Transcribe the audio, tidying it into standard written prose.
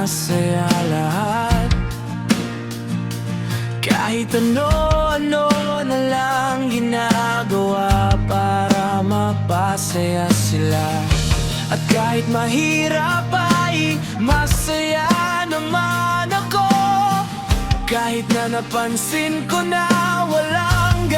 masaya lahat. Kahit ano-ano na lang ginagawa para mapasaya sila. At kahit mahirap ay masaya naman ako. Kahit na napansin ko na walang